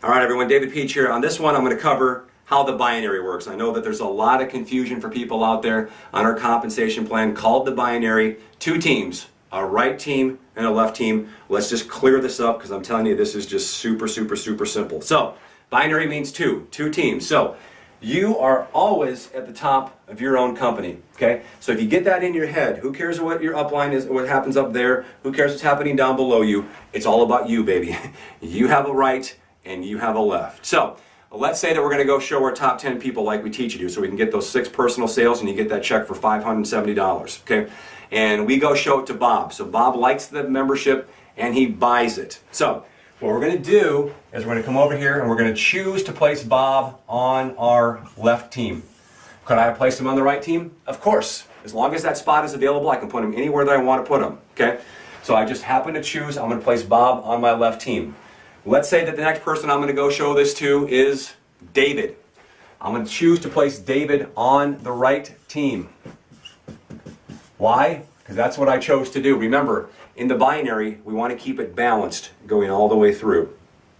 All right, everyone, David Peach here. On this one, I'm going to cover how the binary works. I know that there's a lot of confusion for people out there on our compensation plan called the binary. Two teams, a right team and a left team. Let's just clear this up because I'm telling you this is just super simple. So, binary means two teams. So, you are always at the top of your own company, okay? So if you get that in your head, who cares what your upline is, what happens up there, who cares what's happening down below you? It's all about you, baby. You have a right and you have a left. So let's say that we're going to go show our top 10 people like we teach you to, so we can get those 6 personal sales and you get that check for $570, okay? And we go show it to Bob. So Bob likes the membership and he buys it. So what we're going to do is we're going to come over here and we're going to choose to place Bob on our left team. Could I have placed him on the right team? Of course. As long as that spot is available, I can put him anywhere that I want to put him. Okay? So I just happen to choose, I'm going to place Bob on my left team. Let's say that the next person I'm going to go show this to is David. I'm going to choose to place David on the right team. Why? Because that's what I chose to do. Remember, in the binary, we want to keep it balanced going all the way through.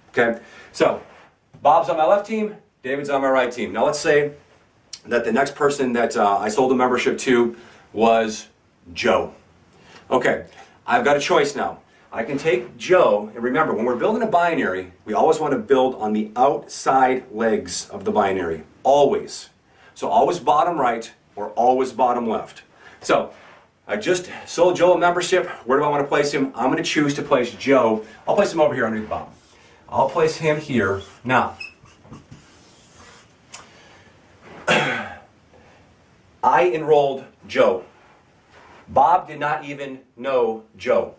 Okay? So, Bob's on my left team, David's on my right team. Now let's say that the next person that I sold a membership to was Joe. Okay, I've got a choice now. I can take Joe, and remember, when we're building a binary, we always want to build on the outside legs of the binary. Always. So always bottom right or always bottom left. So, I just sold Joe a membership. Where do I want to place him? I'm going to choose to place Joe. I'll place him over here underneath Bob. I'll place him here. Now, I enrolled Joe. Bob did not even know Joe.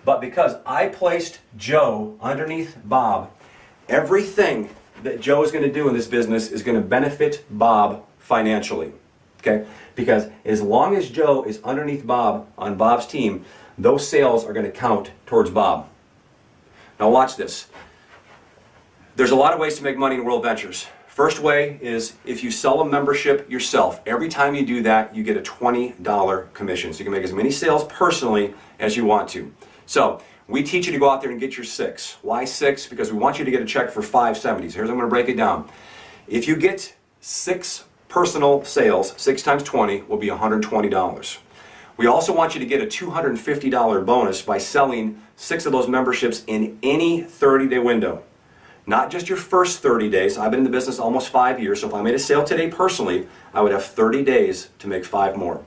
But because I placed Joe underneath Bob, everything that Joe is going to do in this business is going to benefit Bob financially. Okay? Because as long as Joe is underneath Bob on Bob's team, those sales are going to count towards Bob. Now watch this. There's a lot of ways to make money in World Ventures. First way is if you sell a membership yourself. Every time you do that, you get a $20 commission. So you can make as many sales personally as you want to. So we teach you to go out there and get your 6. Why 6? Because we want you to get a check for $570. So here's how I'm going to break it down. If you get 6 personal sales, 6 times 20 will be $120. We also want you to get a $250 bonus by selling 6 of those memberships in any 30-day window. Not just your first 30 days. I've been in the business almost 5 years, so if I made a sale today personally, I would have 30 days to make 5 more.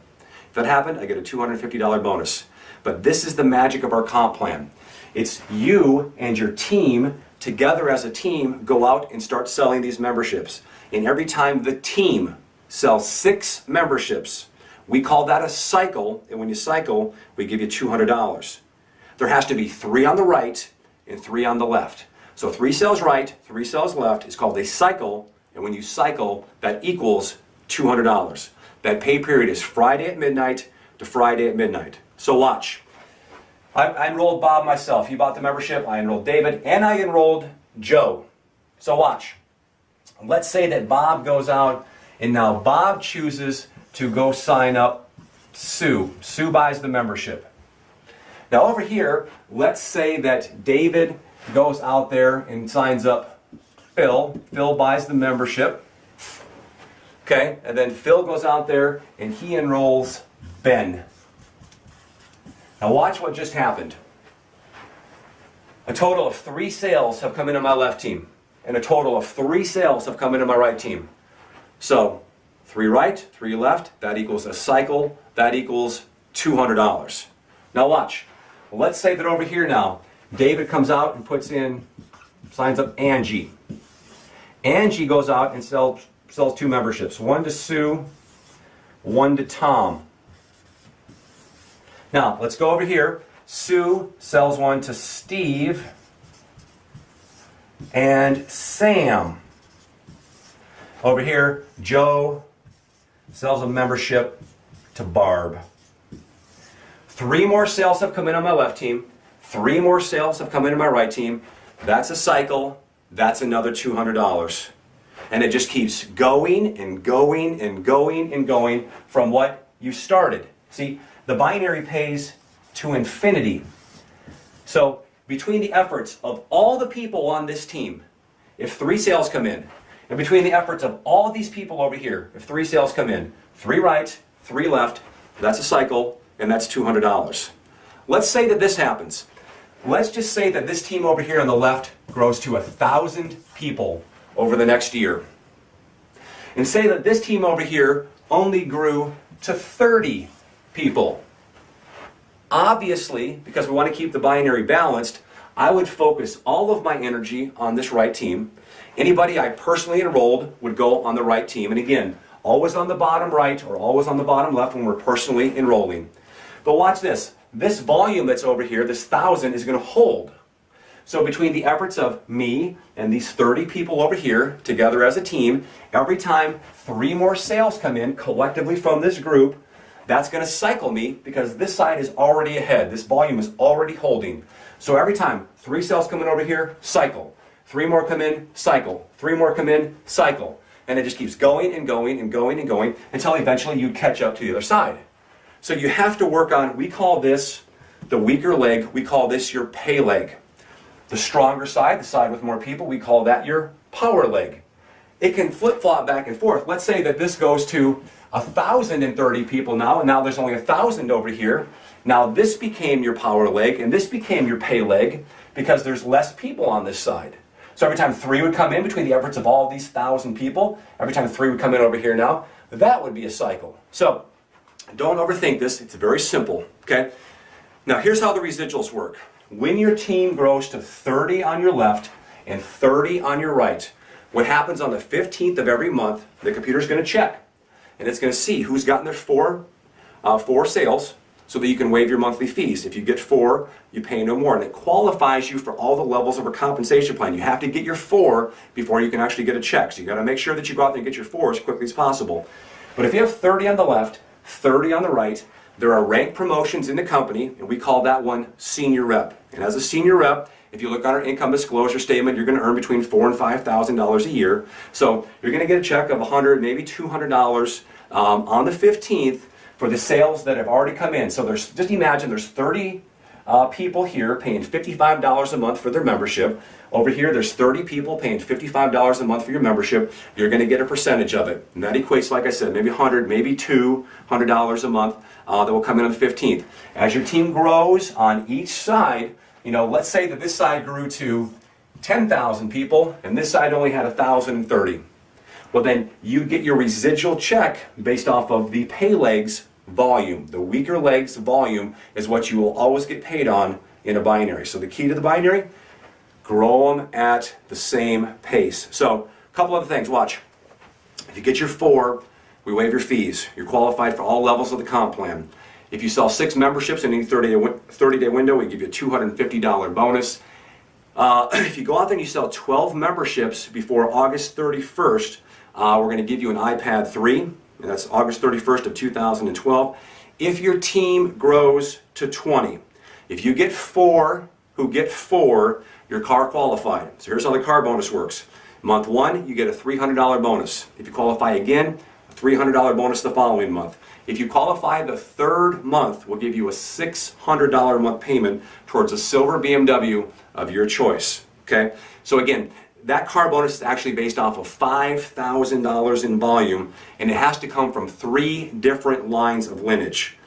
If that happened, I get a $250 bonus. But this is the magic of our comp plan. It's you and your team together as a team go out and start selling these memberships. And every time the team sells 6 memberships, we call that a cycle, and when you cycle, we give you $200. There has to be 3 on the right and 3 on the left. So 3 sales right, 3 sales left is called a cycle, and when you cycle, that equals $200. That pay period is Friday at midnight to Friday at midnight. So watch. I enrolled Bob myself. He bought the membership, I enrolled David, and I enrolled Joe. So watch. Let's say that Bob goes out and now Bob chooses to go sign up Sue. Sue buys the membership. Now over here, let's say that David goes out there and signs up Phil. Phil buys the membership. Okay, and then Phil goes out there and he enrolls Ben. Now watch what just happened. A total of 3 sales have come in on my left team. And a total of 3 sales have come into my right team. So, 3 right, 3 left, that equals a cycle, that equals $200. Now watch. Let's say that over here now, David comes out and signs up Angie. Angie goes out and sells 2 memberships. 1 to Sue, 1 to Tom. Now, let's go over here. Sue sells 1 to Steve and Sam. Over here, Joe sells a membership to Barb. 3 more sales have come in on my left team. 3 more sales have come in on my right team. That's a cycle. That's another $200. And it just keeps going and going and going and going from what you started. See, the binary pays to infinity. So between the efforts of all the people on this team, if 3 sales come in, and between the efforts of all these people over here, if 3 sales come in, 3 right, 3 left, that's a cycle, and that's $200. Let's say that this happens. Let's just say that this team over here on the left grows to 1,000 people over the next year. And say that this team over here only grew to 30 people. Obviously, because we want to keep the binary balanced, I would focus all of my energy on this right team. Anybody I personally enrolled would go on the right team. And again, always on the bottom right or always on the bottom left when we're personally enrolling. But watch this. This volume that's over here, this 1,000, is going to hold. So between the efforts of me and these 30 people over here together as a team, every time 3 more sales come in collectively from this group, that's going to cycle me because this side is already ahead. This volume is already holding. So every time 3 sales come in over here, cycle. 3 more come in, cycle. 3 more come in, cycle. And it just keeps going and going and going and going until eventually you catch up to the other side. So you have to work on, we call this the weaker leg, we call this your pay leg. The stronger side, the side with more people, we call that your power leg. It can flip-flop back and forth. Let's say that this goes to 1,030 people now, and now there's only 1,000 over here. Now this became your power leg, and this became your pay leg because there's less people on this side. So every time 3 would come in between the efforts of all these 1,000 people, every time 3 would come in over here now, that would be a cycle. So don't overthink this. It's very simple, okay? Now here's how the residuals work. When your team grows to 30 on your left and 30 on your right, what happens on the 15th of every month, the computer's going to check. And it's going to see who's gotten their 4 sales so that you can waive your monthly fees. If you get 4, you pay no more. And it qualifies you for all the levels of a compensation plan. You have to get your 4 before you can actually get a check. So you got to make sure that you go out there and get your 4 as quickly as possible. But if you have 30 on the left, 30 on the right, there are rank promotions in the company, and we call that one senior rep. And as a senior rep, if you look on our income disclosure statement, you're going to earn between $4,000 and $5,000 a year. So you're going to get a check of $100, maybe $200 on the 15th for the sales that have already come in. So there's, just imagine there's 30 people here paying $55 a month for their membership. Over here, there's 30 people paying $55 a month for your membership. You're going to get a percentage of it. And that equates, like I said, maybe $100, maybe $200 a month that will come in on the 15th. As your team grows on each side, you know, let's say that this side grew to 10,000 people and this side only had 1,030. Well, then you get your residual check based off of the pay legs volume. The weaker legs volume is what you will always get paid on in a binary. So the key to the binary, grow them at the same pace. So a couple other things, watch. If you get your 4, we waive your fees. You're qualified for all levels of the comp plan. If you sell 6 memberships in any 30-day window, we give you a $250 bonus. If you go out there and you sell 12 memberships before August 31st, we're going to give you an iPad 3, and that's August 31st of 2012. If your team grows to 20, if you get 4 who get 4, you're car qualified. So here's how the car bonus works. Month 1, you get a $300 bonus. If you qualify again, a $300 bonus the following month. If you qualify the 3rd month, we'll give you a $600 a month payment towards a silver BMW of your choice. Okay? So again, that car bonus is actually based off of $5,000 in volume, and it has to come from 3 different lines of lineage.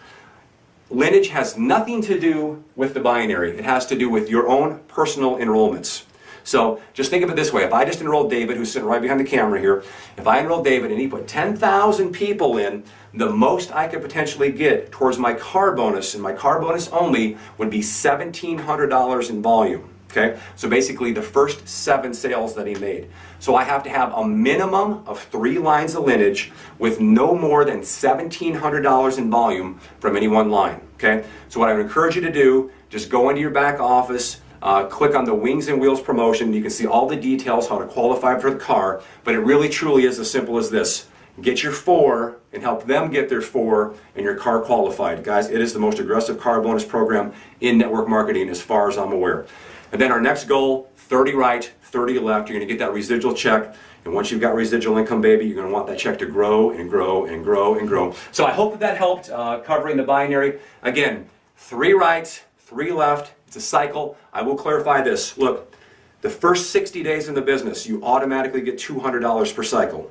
Lineage has nothing to do with the binary. It has to do with your own personal enrollments. So just think of it this way. If I just enrolled David, who's sitting right behind the camera here, if I enrolled David and he put 10,000 people in, the most I could potentially get towards my car bonus, and my car bonus only, would be $1,700 in volume. Okay? So basically the first 7 sales that he made. So I have to have a minimum of 3 lines of lineage with no more than $1,700 in volume from any one line. Okay? So what I would encourage you to do, just go into your back office, click on the Wings and Wheels promotion. You can see all the details how to qualify for the car, but it really truly is as simple as this. Get your 4 and help them get their 4 and your car qualified. Guys, it is the most aggressive car bonus program in network marketing as far as I'm aware. And then our next goal, 30 right, 30 left. You're going to get that residual check. And once you've got residual income, baby, you're going to want that check to grow and grow and grow and grow. So I hope that helped covering the binary. Again, 3 right, 3 left. It's a cycle. I will clarify this. Look, The first 60 days in the business, you automatically get $200 per cycle.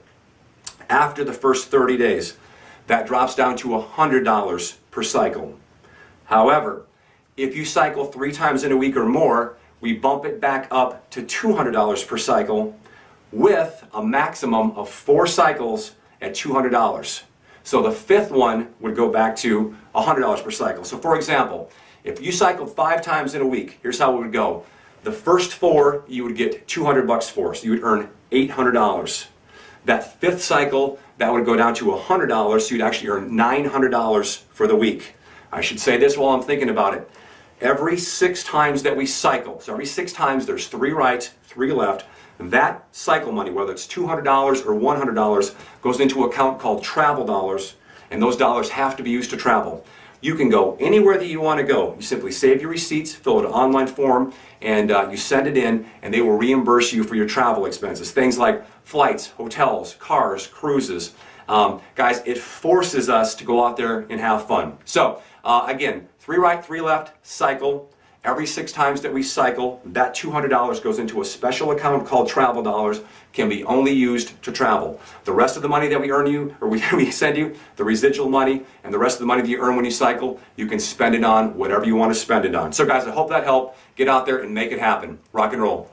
After the first 30 days, that drops down to $100 per cycle. However, if you cycle 3 times in a week or more, we bump it back up to $200 per cycle with a maximum of 4 cycles at $200. So the 5th one would go back to $100 per cycle. So for example, if you cycled 5 times in a week, here's how it would go. The first 4 you would get $200 for, so you would earn $800. That 5th cycle, that would go down to $100, so you'd actually earn $900 for the week. I should say this while I'm thinking about it. Every 6 times that we cycle, so every 6 times there's 3 right, 3 left, that cycle money, whether it's $200 or $100, goes into an account called travel dollars, and those dollars have to be used to travel. You can go anywhere that you want to go. You simply save your receipts, fill out an online form, and you send it in, and they will reimburse you for your travel expenses. Things like flights, hotels, cars, cruises. Guys, it forces us to go out there and have fun. So, again, 3 right, 3 left, cycle. Every 6 times that we cycle, that $200 goes into a special account called travel dollars, can be only used to travel. The rest of the money that we earn you, or we send you, the residual money, and the rest of the money that you earn when you cycle, you can spend it on whatever you want to spend it on. So guys, I hope that helped. Get out there and make it happen. Rock and roll.